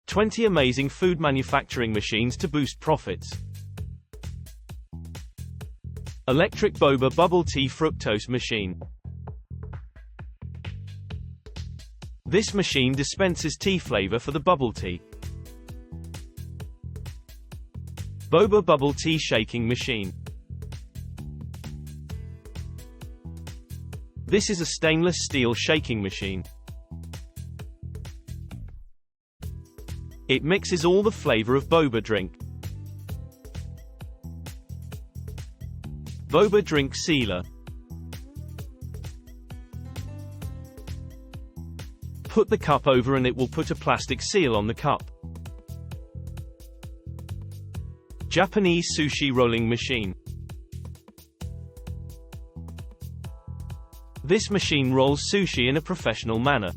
20 amazing food manufacturing machines to boost profits. Electric Boba Bubble Tea Fructose Machine. This machine dispenses tea flavor for the bubble tea. Boba Bubble Tea Shaking Machine. This is a stainless steel shaking machine. It mixes all the flavor of boba drink. Boba Drink Sealer. Put the cup over and it will put a plastic seal on the cup. Japanese Sushi Rolling Machine. This machine rolls sushi in a professional manner.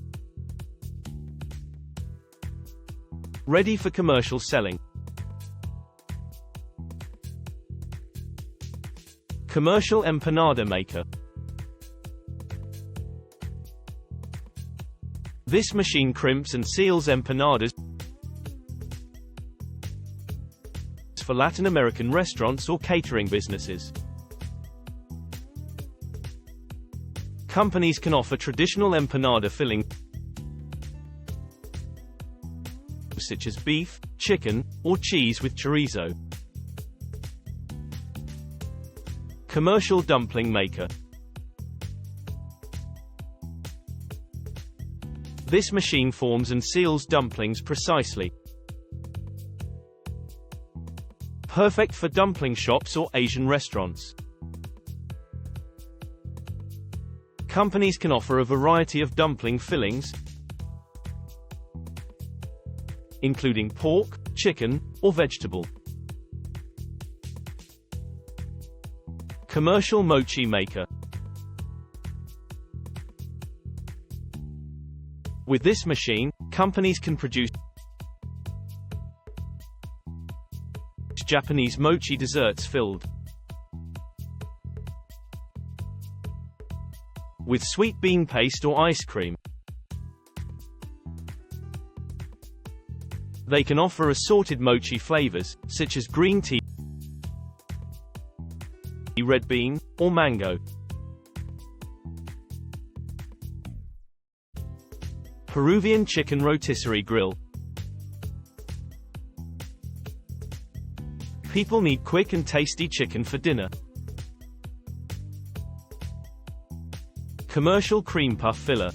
Ready for commercial selling. Commercial empanada maker. This machine crimps and seals empanadas for Latin American restaurants or catering businesses. Companies can offer traditional empanada filling such as beef, chicken, or cheese with chorizo. Commercial dumpling maker. This machine forms and seals dumplings precisely. Perfect for dumpling shops or Asian restaurants. Companies can offer a variety of dumpling fillings, including pork, chicken, or vegetable. Commercial mochi maker. With this machine, companies can produce Japanese mochi desserts filled with sweet bean paste or ice cream. They can offer assorted mochi flavors, such as green tea, red bean, or mango. Peruvian chicken rotisserie grill. People need quick and tasty chicken for dinner. Commercial cream puff filler.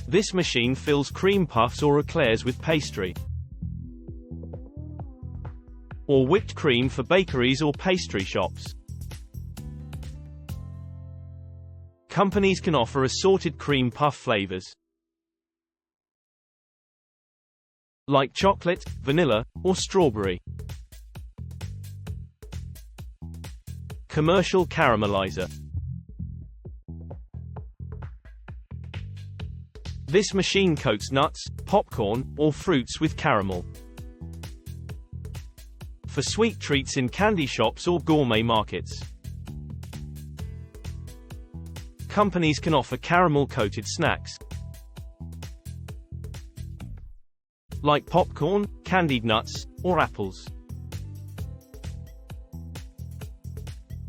This machine fills cream puffs or eclairs with pastry or whipped cream for bakeries or pastry shops. Companies can offer assorted cream puff flavors like chocolate, vanilla, or strawberry. Commercial caramelizer. This machine coats nuts, popcorn, or fruits with caramel for sweet treats in candy shops or gourmet markets. Companies can offer caramel-coated snacks like popcorn, candied nuts, or apples.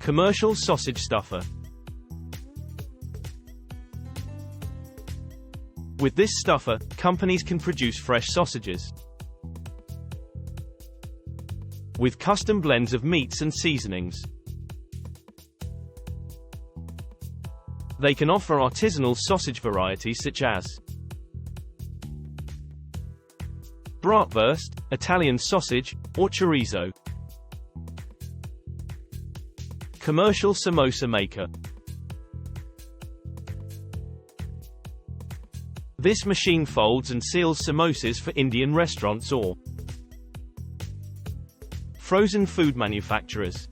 Commercial sausage stuffer. With this stuffer, companies can produce fresh sausages with custom blends of meats and seasonings. They can offer artisanal sausage varieties such as bratwurst, Italian sausage, or chorizo. Commercial samosa maker. This machine folds and seals samosas for Indian restaurants or frozen food manufacturers.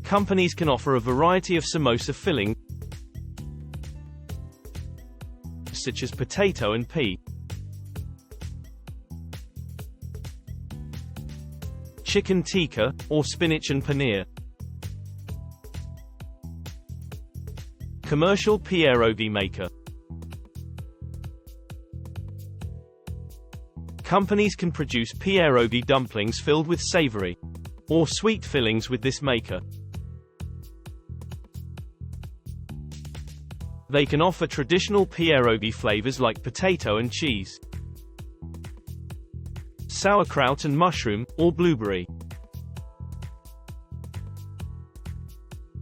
Companies can offer a variety of samosa filling such as potato and pea, chicken tikka, or spinach and paneer. Commercial pierogi maker. Companies can produce pierogi dumplings filled with savory or sweet fillings with this maker. They can offer traditional pierogi flavors like potato and cheese, sauerkraut and mushroom, or blueberry.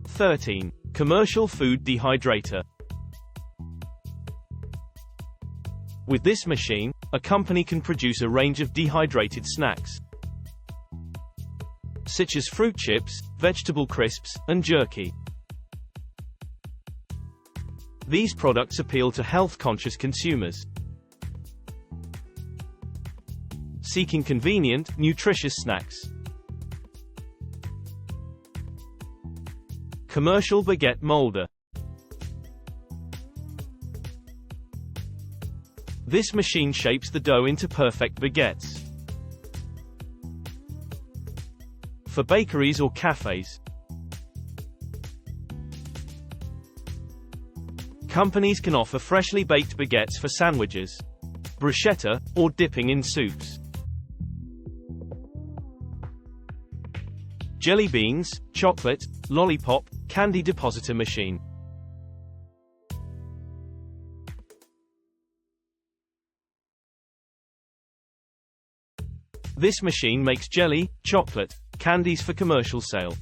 13. Commercial food dehydrator. With this machine, a company can produce a range of dehydrated snacks, such as fruit chips, vegetable crisps, and jerky. These products appeal to health-conscious consumers seeking convenient, nutritious snacks. Commercial baguette molder. This machine shapes the dough into perfect baguettes for bakeries or cafes. Companies can offer freshly baked baguettes for sandwiches, bruschetta, or dipping in soups. Jelly beans, chocolate, lollipop, candy depositor machine. This machine makes jelly, chocolate, candies for commercial sale.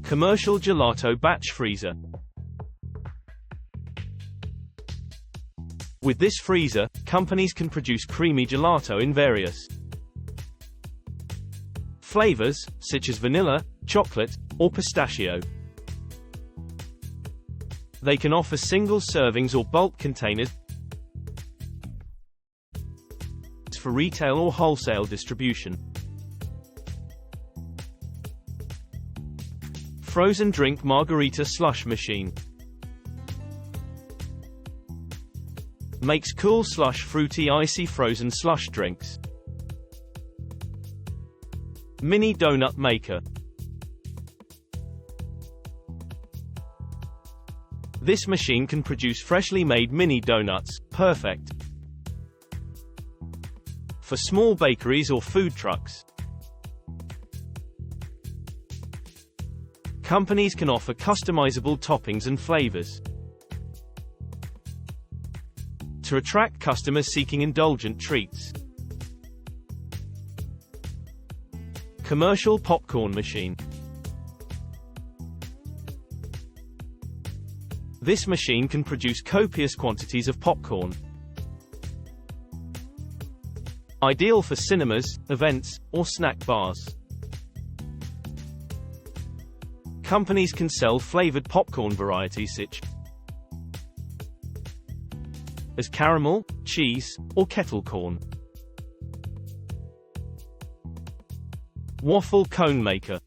Commercial gelato batch freezer. With this freezer, companies can produce creamy gelato in various flavors, such as vanilla, chocolate, or pistachio. They can offer single servings or bulk containers for retail or wholesale distribution. Frozen drink margarita slush machine. Makes cool slush fruity icy frozen slush drinks. Mini donut maker. This machine can produce freshly made mini donuts, perfect for small bakeries or food trucks. Companies can offer customizable toppings and flavors to attract customers seeking indulgent treats. Commercial popcorn machine. This machine can produce copious quantities of popcorn, ideal for cinemas, events, or snack bars. Companies can sell flavored popcorn varieties such as caramel, cheese, or kettle corn. Waffle cone maker.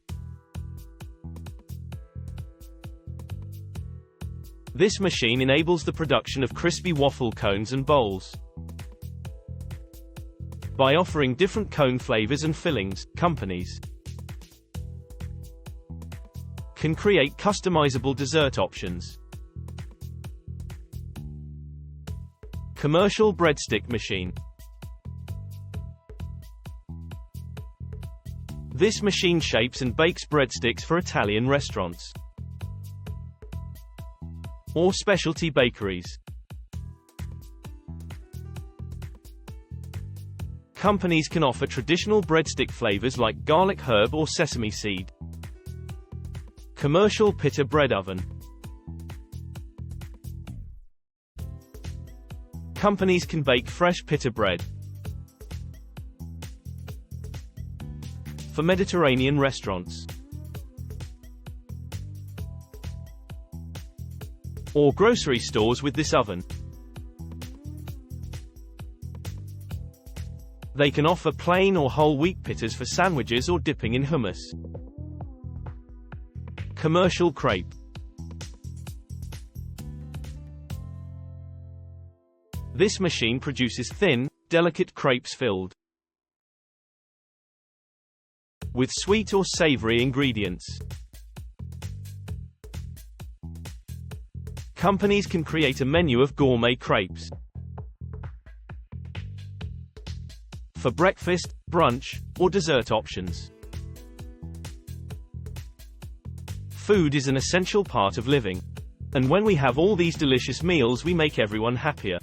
This machine enables the production of crispy waffle cones and bowls. By offering different cone flavors and fillings, companies can create customizable dessert options. Commercial breadstick machine. This machine shapes and bakes breadsticks for Italian restaurants or specialty bakeries. Companies can offer traditional breadstick flavors like garlic herb or sesame seed. Commercial pita bread oven. Companies can bake fresh pita bread for Mediterranean restaurants or grocery stores with this oven. They can offer plain or whole wheat pittas for sandwiches or dipping in hummus. Commercial crepe. This machine produces thin, delicate crepes filled with sweet or savory ingredients. Companies can create a menu of gourmet crepes for breakfast, brunch, or dessert options. Food is an essential part of living. And when we have all these delicious meals, we make everyone happier.